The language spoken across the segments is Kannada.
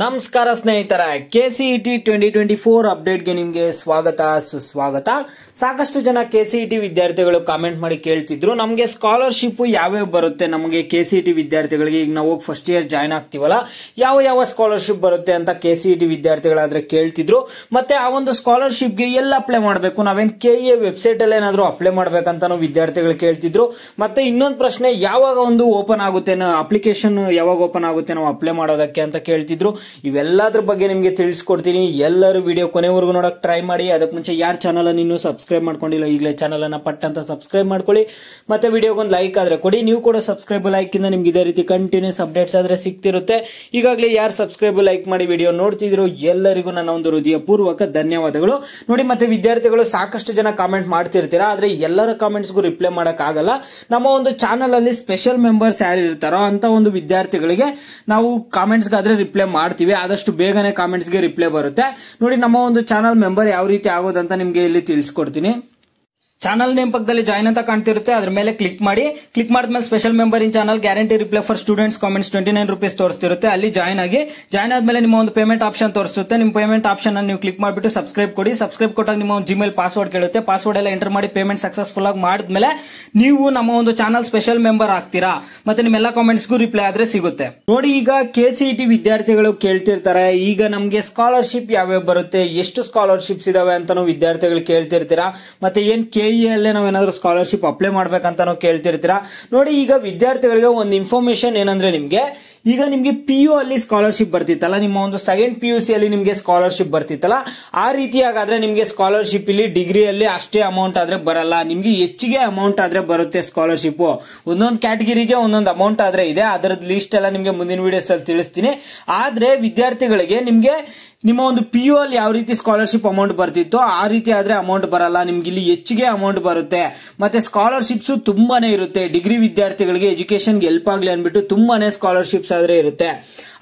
ನಮಸ್ಕಾರ ಸ್ನೇಹಿತರೆ, KCET 2024 ಅಪ್ಡೇಟ್ಗೆ ನಿಮಗೆ ಸ್ವಾಗತ ಸುಸ್ವಾಗತ. ಸಾಕಷ್ಟು ಜನ KCET ವಿದ್ಯಾರ್ಥಿಗಳು ಕಾಮೆಂಟ್ ಮಾಡಿ ಕೇಳ್ತಿದ್ರು, ನಮಗೆ ಸ್ಕಾಲರ್ಶಿಪ್ ಯಾವ್ಯಾವ ಬರುತ್ತೆ ನಮಗೆ KCET ವಿದ್ಯಾರ್ಥಿಗಳಿಗೆ. ಈಗ ನಾವು ಫಸ್ಟ್ ಇಯರ್ ಜಾಯ್ನ್ ಆಗ್ತೀವಲ್ಲ, ಯಾವ ಸ್ಕಾಲರ್ಶಿಪ್ ಬರುತ್ತೆ ಅಂತ KCET ವಿದ್ಯಾರ್ಥಿಗಳಾದ್ರೆ ಕೇಳ್ತಿದ್ರು. ಮತ್ತೆ ಆ ಒಂದು ಸ್ಕಾಲರ್ಶಿಪ್ಗೆ ಎಲ್ಲ ಅಪ್ಲೈ ಮಾಡಬೇಕು, ನಾವೇನ್ KE ವೆಬ್ಸೈಟ್ ಅಲ್ಲಿ ಏನಾದ್ರು ಅಪ್ಲೈ ಮಾಡ್ಬೇಕಂತ ವಿದ್ಯಾರ್ಥಿಗಳು ಕೇಳ್ತಿದ್ರು. ಮತ್ತೆ ಇನ್ನೊಂದು ಪ್ರಶ್ನೆ, ಯಾವಾಗ ಒಂದು ಓಪನ್ ಆಗುತ್ತೆ ಅಪ್ಲಿಕೇಶನ್, ಯಾವಾಗ ಓಪನ್ ಆಗುತ್ತೆ ನಾವು ಅಪ್ಲೈ ಮಾಡೋದಕ್ಕೆ ಅಂತ ಕೇಳ್ತಿದ್ರು. ಇವೆಲ್ಲದ್ರ ಬಗ್ಗೆ ನಿಮಗೆ ತಿಳಿಸ್ಕೊಡ್ತೀನಿ. ಎಲ್ಲರೂ ವಿಡಿಯೋ ಕೊನೆವರೆಗೂ ನೋಡಕ್ ಟ್ರೈ ಮಾಡಿ. ಅದಕ್ಕೆ ಮುಂಚೆ ಯಾರು ಚಾನಲ್ ಅನ್ನು ಇನ್ನೂ ಸಬ್ಸ್ಕ್ರೈಬ್ ಮಾಡ್ಕೊಂಡಿಲ್ಲ, ಈಗಲೇ ಚಾನಲ್ ಅನ್ನ ಪಟ್ ಅಂತ ಸಬ್ಸ್ಕ್ರೈಬ್ ಮಾಡ್ಕೊಳ್ಳಿ. ಮತ್ತೆ ವಿಡಿಯೋಗೊಂದು ಲೈಕ್ ಆದ್ರೆ ಕೊಡಿ. ನೀವು ಕೂಡ ಸಬ್ಸ್ಕ್ರೈಬ್ ಲೈಕ್ ಇಂದ ನಿಮ್ಗೆ ಇದೇ ರೀತಿ ಕಂಟಿನ್ಯೂಸ್ ಅಪ್ಡೇಟ್ಸ್ ಆದ್ರೆ ಸಿಗ್ತಿರುತ್ತೆ. ಈಗಾಗಲೇ ಯಾರು ಸಬ್ಸ್ಕ್ರೈಬ್ ಲೈಕ್ ಮಾಡಿ ವಿಡಿಯೋ ನೋಡ್ತಿದ್ರು ಎಲ್ಲರಿಗೂ ನನ್ನ ಒಂದು ಹೃದಯ ಪೂರ್ವಕ ಧನ್ಯವಾದಗಳು. ನೋಡಿ, ಮತ್ತೆ ವಿದ್ಯಾರ್ಥಿಗಳು ಸಾಕಷ್ಟು ಜನ ಕಾಮೆಂಟ್ ಮಾಡ್ತಿರ್ತೀರಾ, ಆದ್ರೆ ಎಲ್ಲರ ಕಾಮೆಂಟ್ಸ್ಗೂ ರಿಪ್ಲೈ ಮಾಡಕ್ ಆಗಲ್ಲ. ನಮ್ಮ ಒಂದು ಚಾನಲ್ ಅಲ್ಲಿ ಸ್ಪೆಷಲ್ ಮೆಂಬರ್ಸ್ ಯಾರು ಇರ್ತಾರೋ ಅಂತ ಒಂದು ವಿದ್ಯಾರ್ಥಿಗಳಿಗೆ ನಾವು ಕಾಮೆಂಟ್ಸ್ ಗಾದ್ರೆ ರಿಪ್ಲೈ ಮಾಡ್ತೀವಿ. ಆದಷ್ಟು ಬೇಗನೆ ಕಾಮೆಂಟ್ಸ್ ಗೆ ರಿಪ್ಲೈ ಬರುತ್ತೆ. ನೋಡಿ, ನಮ್ಮ ಒಂದು ಚಾನಲ್ ಮೆಂಬರ್ ಯಾವ ರೀತಿ ಆಗೋದಂತ ನಿಮ್ಗೆ ಇಲ್ಲಿ ತಿಳಿಸ್ಕೊಡ್ತೀನಿ. ಚಾನಲ್ ನೇಮ್ ಪಕ್ಕದಲ್ಲಿ ಜಾಯ್ನ್ ಅಂತ ಕಾಣ್ತಿರುತ್ತೆ, ಅದ್ರ ಮೇಲೆ ಕ್ಲಿಕ್ ಮಾಡಿ. ಕ್ಲಿಕ್ ಮಾಡಿದ್ಮೇಲೆ special member in channel guarantee reply for students comments 29 rupees ತೋರಿಸ್ತಿರುತ್ತೆ. ಅಲ್ಲಿ ಜಾಯ್ನ್ ಆಗಿ. ಜಾಯ್ನ್ ಆದ್ಮೇಲೆ ನಿಮ್ಮ ಒಂದು ಪೇಮೆಂಟ್ ಆಪ್ಷನ್ ತೋರಿಸುತ್ತೆ. ನಿಮ್ಮ ಪೇಮೆಂಟ್ ಆಪ್ಷನ್ ಅನ್ನು ನೀವು ಕ್ಲಿಕ್ ಮಾಡಿಬಿಟ್ಟು ಸಬ್ಸ್ಕ್ರೈಬ್ ಕೊಡಿ. ಸಬ್ಸ್ಕ್ರೈಬ್ ಕೊಟ್ಟಾಗ ನಿಮ್ಮ ಒಂದು ಜಿಮೇಲ್ ಪಾಸ್ವರ್ಡ್ ಕೇಳುತ್ತೆ. ಪಾಸ್ವರ್ಡ್ ಎಲ್ಲ ಎಂಟರ್ ಮಾಡಿ ಪೇಮೆಂಟ್ ಸಕ್ಸಸ್ಫುಲ್ ಆಗಿ ಮಾಡಿದ್ಮೇಲೆ ನೀವು ನಮ್ಮ ಒಂದು ಚಾನಲ್ ಸ್ಪೆಷಲ್ ಮೆಂಬರ್ ಆಗ್ತೀರಾ. ಮತ್ತೆ ನಿಮ್ಮೆಲ್ಲ ಕಾಮೆಂಟ್ಸ್ಗೂ ರಿಪ್ಲೈ ಆದ್ರೆ ಸಿಗುತ್ತೆ. ನೋಡಿ, ಈಗ KCET ವಿದ್ಯಾರ್ಥಿಗಳು ಕೇಳ್ತಿರ್ತಾರೆ, ಈಗ ನಮ್ಗೆ ಸ್ಕಾಲರ್ಶಿಪ್ ಯಾವ್ಯಾವ ಬರುತ್ತೆ, ಎಷ್ಟು ಸ್ಕಾಲರ್ಶಿಪ್ಸ್ ಇದಾವೆ ಅಂತಾನು ವಿದ್ಯಾರ್ಥಿಗಳು ಕೇಳ್ತಿರ್ತೀರಾ. ಮತ್ತೆ ಏನ್ KE ಅಲ್ಲೇ ನಾವೇನಾದ್ರೂ ಸ್ಕಾಲರ್ಶಿಪ್ ಅಪ್ಲೈ ಮಾಡ್ಬೇಕಂತ ಕೇಳ್ತಿರ್ತೀರಾ. ನೋಡಿ, ಈಗ ವಿದ್ಯಾರ್ಥಿಗಳಿಗೆ ಒಂದು ಇನ್ಫಾರ್ಮೇಶನ್ ಏನಂದ್ರೆ, ಈಗ ನಿಮ್ಗೆ PU ಅಲ್ಲಿ ಸ್ಕಾಲರ್ಶಿಪ್ ಬರ್ತಿತ್ತಲ್ಲ, ನಿಮ್ಮ ಒಂದು ಸೆಕೆಂಡ್ PUC ಅಲ್ಲಿ ನಿಮ್ಗೆ ಸ್ಕಾಲರ್ಶಿಪ್ ಬರ್ತಿತ್ತಲ್ಲ, ಆ ರೀತಿಯಾಗಾದ್ರೆ ನಿಮ್ಗೆ ಸ್ಕಾಲರ್ಶಿಪ್ ಇಲ್ಲಿ ಡಿಗ್ರಿಯಲ್ಲಿ ಅಷ್ಟೇ ಅಮೌಂಟ್ ಆದ್ರೆ ಬರಲ್ಲ, ನಿಮ್ಗೆ ಹೆಚ್ಚಿಗೆ ಅಮೌಂಟ್ ಆದ್ರೆ ಬರುತ್ತೆ ಸ್ಕಾಲರ್ಶಿಪ್. ಒಂದೊಂದು ಕ್ಯಾಟಗಿರಿಗೆ ಒಂದೊಂದು ಅಮೌಂಟ್ ಆದ್ರೆ ಇದೆ, ಅದರದ್ದು ಲಿಸ್ಟ್ ಎಲ್ಲ ನಿಮ್ಗೆ ಮುಂದಿನ ವಿಡಿಯೋಸ್ ಅಲ್ಲಿ ತಿಳಿಸ್ತೀನಿ. ಆದ್ರೆ ವಿದ್ಯಾರ್ಥಿಗಳಿಗೆ ನಿಮ್ಗೆ ನಿಮ್ಮ ಒಂದು PU ಅಲ್ಲಿ ಯಾವ ರೀತಿ ಸ್ಕಾಲರ್ಶಿಪ್ ಅಮೌಂಟ್ ಬರ್ತಿತ್ತು ಆ ರೀತಿ ಆದ್ರೆ ಅಮೌಂಟ್ ಬರಲ್ಲ, ನಿಮ್ಗೆ ಇಲ್ಲಿ ಹೆಚ್ಚಿಗೆ ಅಮೌಂಟ್ ಬರುತ್ತೆ. ಮತ್ತೆ ಸ್ಕಾಲರ್ಶಿಪ್ಸ್ ತುಂಬಾನೇ ಇರುತ್ತೆ. ಡಿಗ್ರಿ ವಿದ್ಯಾರ್ಥಿಗಳಿಗೆ ಎಜುಕೇಶನ್ಗೆ ಹೆಲ್ಪ್ ಆಗ್ಲಿ ಅನ್ಬಿಟ್ಟು ತುಂಬಾನೇ ಸ್ಕಾಲರ್ಶಿಪ್ಸ್ ಆದ್ರೆ ಇರುತ್ತೆ.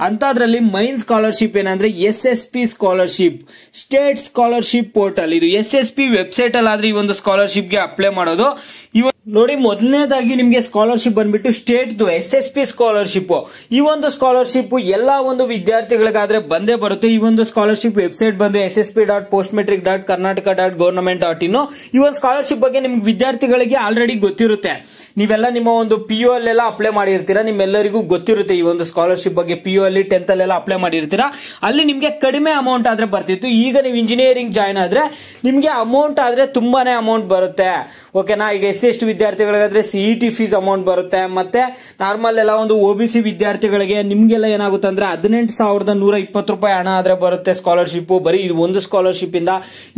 ಅಂತದ್ರಲ್ಲಿ ಮೈನ್ ಸ್ಕಾಲರ್ಶಿಪ್ ಏನಂದ್ರೆ SSP scholarship, state scholarship portal. ಇದು SSP ವೆಬ್ಸೈಟ್ ಅಲ್ಲಿ ಆದ್ರೆ ಈ ಒಂದು ಸ್ಕಾಲರ್ಶಿಪ್ ಗೆ ಅಪ್ಲೈ ಮಾಡೋದು. ನೋಡಿ, ಮೊದಲನೇದಾಗಿ ನಿಮ್ಗೆ ಸ್ಕಾಲರ್ಶಿಪ್ ಬಂದ್ಬಿಟ್ಟು ಸ್ಟೇಟ್ SSP ಸ್ಕಾಲರ್ಶಿಪ್. ಈ ಒಂದು ಸ್ಕಾಲರ್ಶಿಪ್ ಎಲ್ಲಾ ಒಂದು ವಿದ್ಯಾರ್ಥಿಗಳಿಗಾದ್ರೆ ಬಂದೇ ಬರುತ್ತೆ. ಈ ಒಂದು ಸ್ಕಾಲರ್ಶಿಪ್ ವೆಬ್ಸೈಟ್ ಬಂದು ssp.postmetric.karnataka.government.in. ಈ ಒಂದು ಸ್ಕಾಲರ್ಶಿಪ್ ಬಗ್ಗೆ ನಿಮ್ಗೆ ವಿದ್ಯಾರ್ಥಿಗಳಿಗೆ ಆಲ್ರೆಡಿ ಗೊತ್ತಿರುತ್ತೆ. ನೀವೆಲ್ಲ ನಿಮ್ಮ ಒಂದು PU ಅಲ್ಲೆಲ್ಲ ಅಪ್ಲೈ ಮಾಡಿರ್ತೀರಾ, ನಿಮ್ಮೆಲ್ಲರಿಗೂ ಗೊತ್ತಿರುತ್ತೆ ಈ ಒಂದು ಸ್ಕಾಲರ್ಶಿಪ್ ಬಗ್ಗೆ. PU ಅಲ್ಲಿ 10th ಅಲ್ಲೆಲ್ಲ ಅಪ್ಲೈ ಮಾಡಿರ್ತೀರಾ. ಅಲ್ಲಿ ನಿಮ್ಗೆ ಕಡಿಮೆ ಅಮೌಂಟ್ ಆದ್ರೆ ಬರ್ತಿತ್ತು. ಈಗ ನೀವು ಇಂಜಿನಿಯರಿಂಗ್ ಜಾಯ್ನ್ ಆದ್ರೆ ನಿಮ್ಗೆ ಅಮೌಂಟ್ ಆದ್ರೆ ತುಂಬಾನೇ ಅಮೌಂಟ್ ಬರುತ್ತೆ. ಓಕೆನಾ? ಈಗ SC/ST ವಿದ್ಯಾರ್ಥಿಗಳಿಗಾದ್ರೆ CET ಫೀಸ್ ಅಮೌಂಟ್ ಬರುತ್ತೆ. ಮತ್ತೆ ನಾರ್ಮಲ್ ಎಲ್ಲ ಒಂದು OBC ವಿದ್ಯಾರ್ಥಿಗಳಿಗೆ ನಿಮ್ಗೆಲ್ಲ ಏನಾಗುತ್ತೆ ಅಂದ್ರೆ 18,120 ರೂಪಾಯಿ ಹಣ ಆದ್ರೆ ಬರುತ್ತೆ ಸ್ಕಾಲರ್ಶಿಪ್, ಬರೀ ಇದು ಒಂದು ಸ್ಕಾಲರ್ಶಿಪ್ ಇಂದ.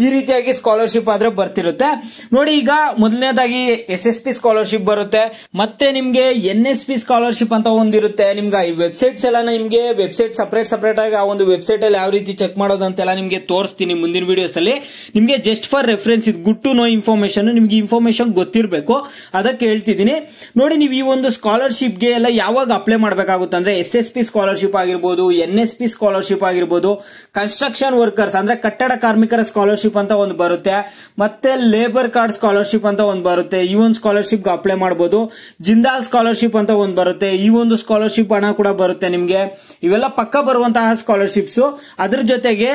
ಈ ರೀತಿಯಾಗಿ ಸ್ಕಾಲರ್ಶಿಪ್ ಆದ್ರೆ ಬರ್ತಿರುತ್ತೆ. ನೋಡಿ, ಈಗ ಮೊದಲನೇದಾಗಿ SSP ಸ್ಕಾಲರ್ಶಿಪ್ ಬರುತ್ತೆ. ಮತ್ತೆ ನಿಮ್ಗೆ NSP ಸ್ಕಾಲರ್ಶಿಪ್ ಅಂತ ಒಂದಿರುತ್ತೆ. ನಿಮ್ಗೆ ಈ ವೆಬ್ಸೈಟ್ಸ್ ಎಲ್ಲ ನಿಮ್ಗೆ ವೆಬ್ಸೈಟ್ ಸಪರೇಟ್ ಆಗಿ ಆ ಒಂದು ವೆಬ್ಸೈಟ್ ಅಲ್ಲಿ ಯಾವ ರೀತಿ ಚೆಕ್ ಮಾಡೋದಂತೆಲ್ಲ ನಿಮ್ಗೆ ತೋರಿಸ್ತೀನಿ ಮುಂದಿನ ವಿಡಿಯೋಸ್ ಅಲ್ಲಿ. ನಿಮ್ಗೆ ಜಸ್ಟ್ ಫಾರ್ ರೆಫರೆನ್ಸ್, ಇದು ಗುಡ್ ಟು ನೋ ಇನ್ಫಾರ್ಮೇಶನ್, ನಿಮ್ಗೆ ಇನ್ಫಾರ್ಮೇಶನ್ ಗೊತ್ತಿರಬೇಕು, ಅದಕ್ಕೆ ಹೇಳ್ತಿದ್ದೀನಿ. ನೋಡಿ, ನೀವು ಈ ಒಂದು ಸ್ಕಾಲರ್ಶಿಪ್ ಗೆ ಎಲ್ಲ ಯಾವಾಗ ಅಪ್ಲೈ ಮಾಡಬೇಕಾಗುತ್ತೆ ಅಂದ್ರೆ SSP ಸ್ಕಾಲರ್ಶಿಪ್ ಆಗಿರ್ಬೋದು, NSP ಸ್ಕಾಲರ್ಶಿಪ್ ಆಗಿರ್ಬೋದು, ಕನ್ಸ್ಟ್ರಕ್ಷನ್ ವರ್ಕರ್ಸ್ ಅಂದ್ರೆ ಕಟ್ಟಡ ಕಾರ್ಮಿಕರ ಸ್ಕಾಲರ್ಶಿಪ್ ಅಂತ ಒಂದು ಬರುತ್ತೆ. ಮತ್ತೆ ಲೇಬರ್ ಕಾರ್ಡ್ ಸ್ಕಾಲರ್ಶಿಪ್ ಅಂತ ಒಂದು ಬರುತ್ತೆ. ಈ ಒಂದು ಸ್ಕಾಲರ್ಶಿಪ್ ಅಪ್ಲೈ ಮಾಡಬಹುದು. ಜಿಂದಾಲ್ ಸ್ಕಾಲರ್ಶಿಪ್ ಅಂತ ಒಂದು ಬರುತ್ತೆ. ಈ ಒಂದು ಸ್ಕಾಲರ್ಶಿಪ್ ಹಣ ಕೂಡ ಬರುತ್ತೆ ನಿಮ್ಗೆ. ಇವೆಲ್ಲ ಪಕ್ಕ ಬರುವಂತಹ ಸ್ಕಾಲರ್ಶಿಪ್ಸ್. ಅದ್ರ ಜೊತೆಗೆ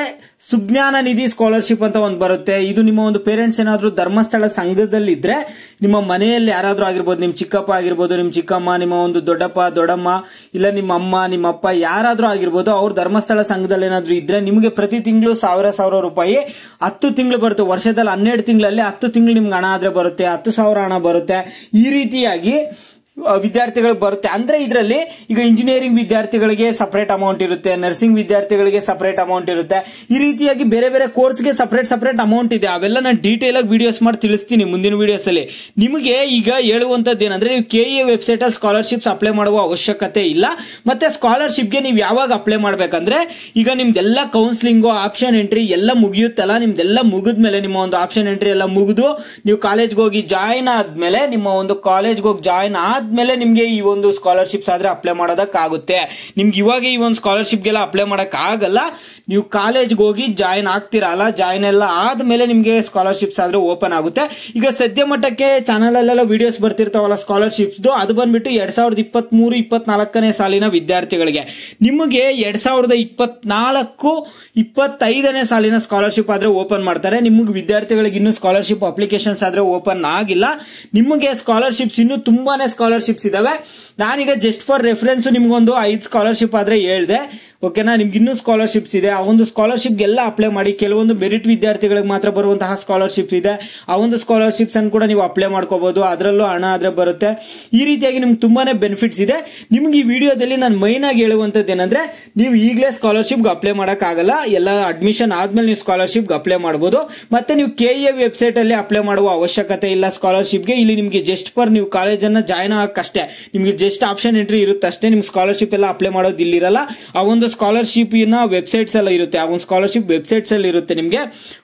ಸುಜ್ಞಾನ ನಿಧಿ ಸ್ಕಾಲರ್ಶಿಪ್ ಅಂತ ಒಂದು ಬರುತ್ತೆ. ಇದು ನಿಮ್ಮ ಒಂದು ಪೇರೆಂಟ್ಸ್ ಏನಾದ್ರು ಧರ್ಮಸ್ಥಳ ಸಂಘದಲ್ಲಿ ಇದ್ರೆ, ನಿಮ್ಮ ಮನೆಯಲ್ಲಿ ಯಾರಾದ್ರೂ ಆಗಿರ್ಬೋದು, ನಿಮ್ ಚಿಕ್ಕಪ್ಪ ಆಗಿರ್ಬೋದು, ನಿಮ್ ಚಿಕ್ಕಮ್ಮ, ನಿಮ್ಮ ಒಂದು ದೊಡ್ಡಪ್ಪ ದೊಡ್ಡಮ್ಮ, ಇಲ್ಲ ನಿಮ್ಮ ಅಮ್ಮ ನಿಮ್ಮ ಅಪ್ಪ ಯಾರಾದ್ರೂ ಆಗಿರ್ಬೋದು, ಅವ್ರು ಧರ್ಮಸ್ಥಳ ಸಂಘದಲ್ಲಿ ಏನಾದ್ರು ಇದ್ರೆ ನಿಮ್ಗೆ ಪ್ರತಿ ತಿಂಗಳು 1,000 ರೂಪಾಯಿ 10 ತಿಂಗಳು ಬರುತ್ತೆ. ವರ್ಷದಲ್ಲಿ 12 ತಿಂಗಳಲ್ಲಿ 10 ತಿಂಗಳು ನಿಮ್ಗೆ ಹಣ ಆದ್ರೆ ಬರುತ್ತೆ, 10,000 ಹಣ ಬರುತ್ತೆ. ಈ ರೀತಿಯಾಗಿ ವಿದ್ಯಾರ್ಥಿಗಳಿಗೆ ಬರುತ್ತೆ. ಅಂದ್ರೆ ಇದರಲ್ಲಿ ಈಗ ಇಂಜಿನಿಯರಿಂಗ್ ವಿದ್ಯಾರ್ಥಿಗಳಿಗೆ ಸಪರೇಟ್ ಅಮೌಂಟ್ ಇರುತ್ತೆ, ನರ್ಸಿಂಗ್ ವಿದ್ಯಾರ್ಥಿಗಳಿಗೆ ಸಪರೇಟ್ ಅಮೌಂಟ್ ಇರುತ್ತೆ. ಈ ರೀತಿಯಾಗಿ ಬೇರೆ ಬೇರೆ ಕೋರ್ಸ್ಗೆ ಸಪರೇಟ್ ಅಮೌಂಟ್ ಇದೆ. ಅವೆಲ್ಲ ನಾನು ಡೀಟೇಲ್ ಆಗಿ ವಿಡಿಯೋಸ್ ಮಾಡಿ ತಿಳಿಸ್ತೀನಿ ಮುಂದಿನ ವಿಡಿಯೋಸ್ ಅಲ್ಲಿ. ನಿಮಗೆ ಈಗ ಹೇಳುವಂತದ್ದು ಏನಂದ್ರೆ, ನೀವು KE ವೆಬ್ಸೈಟ್ ಅಲ್ಲಿ ಸ್ಕಾಲರ್ಶಿಪ್ಸ್ ಅಪ್ಲೈ ಮಾಡುವ ಅವಶ್ಯಕತೆ ಇಲ್ಲ. ಮತ್ತೆ ಸ್ಕಾಲರ್ಶಿಪ್ಗೆ ನೀವು ಯಾವಾಗ ಅಪ್ಲೈ ಮಾಡ್ಬೇಕಂದ್ರೆ, ಈಗ ನಿಮ್ದೆಲ್ಲ ಕೌನ್ಸಿಲಿಂಗ್, ಆಪ್ಷನ್ ಎಂಟ್ರಿ ಎಲ್ಲ ಮುಗಿಯುತ್ತಲ್ಲ, ನಿಮ್ದೆಲ್ಲ ಮುಗಿದ್ಮೇಲೆ, ನಿಮ್ಮ ಒಂದು ಆಪ್ಷನ್ ಎಂಟ್ರಿ ಎಲ್ಲ ಮುಗಿದು ನೀವು ಕಾಲೇಜ್ಗೆ ಹೋಗಿ ಜಾಯಿನ್ ಆದ್ಮೇಲೆ, ನಿಮ್ಮ ಒಂದು ಕಾಲೇಜ್ಗೆ ಹೋಗಿ ಜಾಯಿನ್ ಆದ್ಮೇಲೆ ಆದ್ಮೇಲೆ ನಿಮ್ಗೆ ಈ ಒಂದು ಸ್ಕಾಲರ್ಶಿಪ್ಸ್ ಆದ್ರೆ ಅಪ್ಲೈ ಮಾಡೋದಕ್ಕಾಗುತ್ತೆ. ನಿಮ್ಗೆ ಇವಾಗ ಈ ಒಂದು ಸ್ಕಾಲರ್ಶಿಪ್ಗೆಲ್ಲ ಅಪ್ಲೈ ಮಾಡಕ್ ಆಗಲ್ಲ. ನೀವು ಕಾಲೇಜ್ಗೆ ಹೋಗಿ ಜಾಯಿನ್ ಆಗ್ತಿರಲ್ಲ, ಜಾಯಿನ್ ಎಲ್ಲ ಆದ್ಮೇಲೆ ನಿಮ್ಗೆ ಸ್ಕಾಲರ್ಶಿಪ್ಸ್ ಆದ್ರೆ ಓಪನ್ ಆಗುತ್ತೆ. ಈಗ ಸದ್ಯ ಮಟ್ಟಕ್ಕೆ ಚಾನಲ್ ಅಲ್ಲೆಲ್ಲ ವಿಡಿಯೋಸ್ ಬರ್ತಿರ್ತಾವಲ್ಲ ಸ್ಕಾಲರ್ಶಿಪ್ಸ್, ಅದು ಬಂದ್ಬಿಟ್ಟು 2023-24 ಸಾಲಿನ ವಿದ್ಯಾರ್ಥಿಗಳಿಗೆ. ನಿಮಗೆ 2024-25 ಸಾಲಿನ ಸ್ಕಾಲರ್ಶಿಪ್ ಆದ್ರೆ ಓಪನ್ ಮಾಡ್ತಾರೆ. ನಿಮಗೆ ವಿದ್ಯಾರ್ಥಿಗಳಿಗೆ ಇನ್ನು ಸ್ಕಾಲರ್ಶಿಪ್ ಅಪ್ಲಿಕೇಶನ್ಸ್ ಆದ್ರೆ ಓಪನ್ ಆಗಿಲ್ಲ. ನಿಮಗೆ ಸ್ಕಾಲರ್ಶಿಪ್ಸ್ ಇನ್ನು ತುಂಬಾನೇ ಸ್ಕಾಲರ್ಶಿಪ್ಸ್ ಇದಾವೆ. ನಾನೀಗ ಜಸ್ಟ್ ಫಾರ್ ರೆಫರೆನ್ಸ್ ನಿಮ್ಗೊಂದು 5 ಸ್ಕಾಲರ್ಶಿಪ್ ಆದ್ರೆ ಹೇಳ್ದೆ, ಓಕೆನಾ. ನಿಮ್ಗೆ ಇನ್ನೂ ಸ್ಕಾಲರ್ಶಿಪ್ಸ್ ಇದೆ. ಆ ಒಂದು ಸ್ಕಾಲರ್ಶಿಪ್ಗೆಲ್ಲ ಅಪ್ಲೈ ಮಾಡಿ. ಕೆಲವೊಂದು ಮೆರಿಟ್ ವಿದ್ಯಾರ್ಥಿಗಳಿಗೆ ಮಾತ್ರ ಬರುವಂತಹ ಸ್ಕಾಲರ್ಶಿಪ್ ಇದೆ. ಆ ಒಂದು ಸ್ಕಾಲರ್ಶಿಪ್ಸ್ ಅನ್ನು ಕೂಡ ನೀವು ಅಪ್ಲೈ ಮಾಡ್ಕೋಬಹುದು. ಅದರಲ್ಲೂ ಹಣ ಆದ್ರೆ ಬರುತ್ತೆ. ಈ ರೀತಿಯಾಗಿ ನಿಮ್ಗೆ ತುಂಬಾನೇ ಬೆನಿಫಿಟ್ಸ್ ಇದೆ. ನಿಮ್ಗೆ ಈ ವಿಡಿಯೋದಲ್ಲಿ ನಾನು ಮೈನ್ ಆಗಿ ಹೇಳುವಂತದ್ದು ಏನಂದ್ರೆ, ನೀವು ಈಗಲೇ ಸ್ಕಾಲರ್ಶಿಪ್ ಅಪ್ಲೈ ಮಾಡಕ್ ಆಗಲ್ಲ. ಎಲ್ಲ ಅಡ್ಮಿಷನ್ ಆದ್ಮೇಲೆ ನೀವು ಸ್ಕಾಲರ್ಶಿಪ್ ಅಪ್ಲೈ ಮಾಡಬಹುದು. ಮತ್ತೆ ನೀವು ಕೆಇಎ ವೆಬ್ಸೈಟ್ ಅಲ್ಲಿ ಅಪ್ಲೈ ಮಾಡುವ ಅವಶ್ಯಕತೆ ಇಲ್ಲ ಸ್ಕಾಲರ್ಶಿಪ್ಗೆ. ಇಲ್ಲಿ ನಿಮಗೆ ಜಸ್ಟ್ ಫಾರ್ ನೀವು ಕಾಲೇಜನ್ನ ಜಾಯ್ನ್ ಆಗಕ್ಕಷ್ಟೇ, ನಿಮ್ಗೆ ಜಸ್ಟ್ ಆಪ್ಷನ್ ಎಂಟ್ರಿ ಇರುತ್ತೆ ಅಷ್ಟೇ. ನಿಮ್ಗೆ ಸ್ಕಾಲರ್ಶಿಪ್ ಎಲ್ಲ ಅಪ್ಲೈ ಮಾಡೋದು ಇಲ್ಲಿರಲ್ಲ. ಆ ಒಂದು ಸ್ಕಾಲರ್ಶಿಪ್ ವೆಬ್ಸೈಟ್ಸ್ ಎಲ್ಲ ಇರುತ್ತೆ. ಆ ಒಂದು ಸ್ಕಾಲರ್ಶಿಪ್ ವೆಬ್ಸೈಟ್ಸ್ ಅಲ್ಲಿ ಇರುತ್ತೆ ನಿಮ್ಗೆ,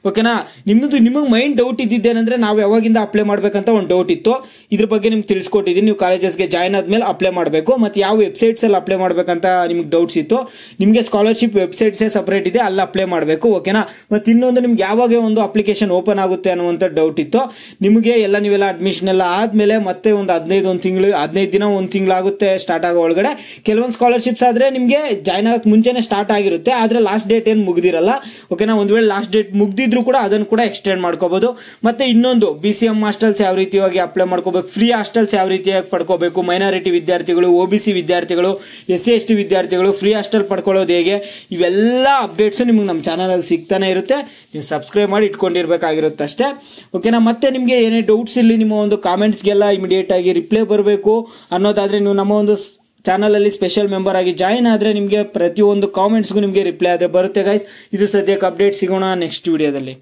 ಓಕೆನಾ. ನಿಮಗೆ ಮೈಂಡ್ ಡೌಟ್ ಇದ್ದಿದ್ದೇನೆಂದ್ರೆ, ನಾವು ಯಾವಾಗಿಂದ ಅಪ್ಲೈ ಮಾಡ್ಬೇಕಂತ ಒಂದು ಡೌಟ್ ಇತ್ತು. ಇದ್ರ ಬಗ್ಗೆ ನಿಮ್ಗೆ ತಿಳಿಸ್ಕೊಟ್ಟಿದ್ದೀನಿ. ನೀವು ಕಾಲೇಜಸ್ಗೆ ಜಾಯ್ನ್ ಆದ್ಮೇಲೆ ಅಪ್ಲೈ ಮಾಡಬೇಕು. ಮತ್ತೆ ಯಾವ ವೆಬ್ಸೈಟ್ಸ್ ಅಲ್ಲಿ ಅಪ್ಲೈ ಮಾಡ್ಬೇಕಂತ ನಿಮ್ಗೆ ಡೌಟ್ಸ್ ಇತ್ತು. ನಿಮ್ಗೆ ಸ್ಕಾಲರ್ಶಿಪ್ ವೆಬ್ಸೈಟ್ಸ್ ಸಪರೇಟ್ ಇದೆ, ಅಲ್ಲಿ ಅಪ್ಲೈ ಮಾಡಬೇಕು, ಓಕೆನಾ. ಮತ್ತೆ ಇನ್ನೊಂದು, ನಿಮ್ಗೆ ಯಾವಾಗ ಒಂದು ಅಪ್ಲಿಕೇಶನ್ ಓಪನ್ ಆಗುತ್ತೆ ಅನ್ನುವಂತ ಡೌಟ್ ಇತ್ತು ನಿಮಗೆ. ನೀವೆಲ್ಲ ಅಡ್ಮಿಷನ್ ಎಲ್ಲ ಆದ್ಮೇಲೆ ಮತ್ತೆ ಒಂದು 15 ದಿನ ಒಂದು ತಿಂಗಳಾಗುತ್ತೆ ಸ್ಟಾರ್ಟ್ ಆಗೋ ಒಳಗಡೆ. ಕೆಲವೊಂದು ಸ್ಕಾಲರ್ಶಿಪ್ಸ್ ಆದ್ರೆ ನಿಮ್ಗೆ ಜಾಯ್ನ್ ಆಗಕ್ಕೆ ಮುಂಚೆನೆ ಸ್ಟಾರ್ಟ್ ಆಗಿರುತ್ತೆ, ಆದ್ರೆ ಲಾಸ್ಟ್ ಡೇಟ್ ಏನು ಮುಗ್ದಿರಲ್ಲ, ಓಕೆನಾ. ಒಂದ್ ವೇಳೆ ಲಾಸ್ಟ್ ಡೇಟ್ ಮುಗ್ದಿದ್ರು ಕೂಡ ಅದನ್ನು ಕೂಡ ಎಕ್ಸ್ಟೆಂಡ್ ಮಾಡ್ಕೋಬಹುದು. ಮತ್ತೆ ಇನ್ನೊಂದು, BCM ಹಾಸ್ಟೆಲ್ಸ್ ಯಾವ ರೀತಿಯಾಗಿ ಅಪ್ಲೈ ಮಾಡ್ಕೋಬೇಕು, ಫ್ರೀ ಹಾಸ್ಟೆಲ್ಸ್ ಯಾವ ರೀತಿಯಾಗಿ ಪಡ್ಕೋಬೇಕು, ಮೈನಾರಿಟಿ ವಿದ್ಯಾರ್ಥಿಗಳು, OBC ವಿದ್ಯಾರ್ಥಿಗಳು, SC ST ವಿದ್ಯಾರ್ಥಿಗಳು ಫ್ರೀ ಹಾಸ್ಟೆಲ್ ಪಡ್ಕೊಳ್ಳೋದು ಹೇಗೆ, ಇವೆಲ್ಲ ಅಪ್ಡೇಟ್ಸ್ ನಿಮ್ಗೆ ನಮ್ಮ ಚಾನಲ್ ಅಲ್ಲಿ ಸಿಗ್ತಾನೆ ಇರುತ್ತೆ. ನೀವು ಸಬ್ಸ್ಕ್ರೈಬ್ ಮಾಡಿ ಇಟ್ಕೊಂಡಿರ್ಬೇಕಾಗಿರುತ್ತೆ ಅಷ್ಟೇ, ಓಕೆನಾ. ಮತ್ತೆ ನಿಮ್ಗೆ ಏನೇ ಡೌಟ್ಸ್ ಇಲ್ಲಿ ನಿಮ್ಮ ಒಂದು ಕಾಮೆಂಟ್ಸ್ಗೆಲ್ಲ ಇಮಿಡಿಯೇಟ್ ಆಗಿ ರಿಪ್ಲೈ ಬರಬೇಕು ಅನ್ನೋದಾದ್ರೆ, ನೀವು ನಮ್ಮ ಒಂದು ಚಾನಲ್ ಅಲ್ಲಿ ಸ್ಪೆಷಲ್ ಮೆಂಬರ್ ಆಗಿ ಜಾಯಿನ್ ಆದ್ರೆ ನಿಮಗೆ ಪ್ರತಿಯೊಂದು ಕಾಮೆಂಟ್ಸ್ಗೂ ನಿಮಗೆ ರಿಪ್ಲೈ ಆದ್ರೆ ಬರುತ್ತೆ ಗೈಸ್. ಇದು ಸದ್ಯಕ್ಕೆ ಅಪ್ಡೇಟ್. ಸಿಗೋಣ ನೆಕ್ಸ್ಟ್ ವಿಡಿಯೋದಲ್ಲಿ.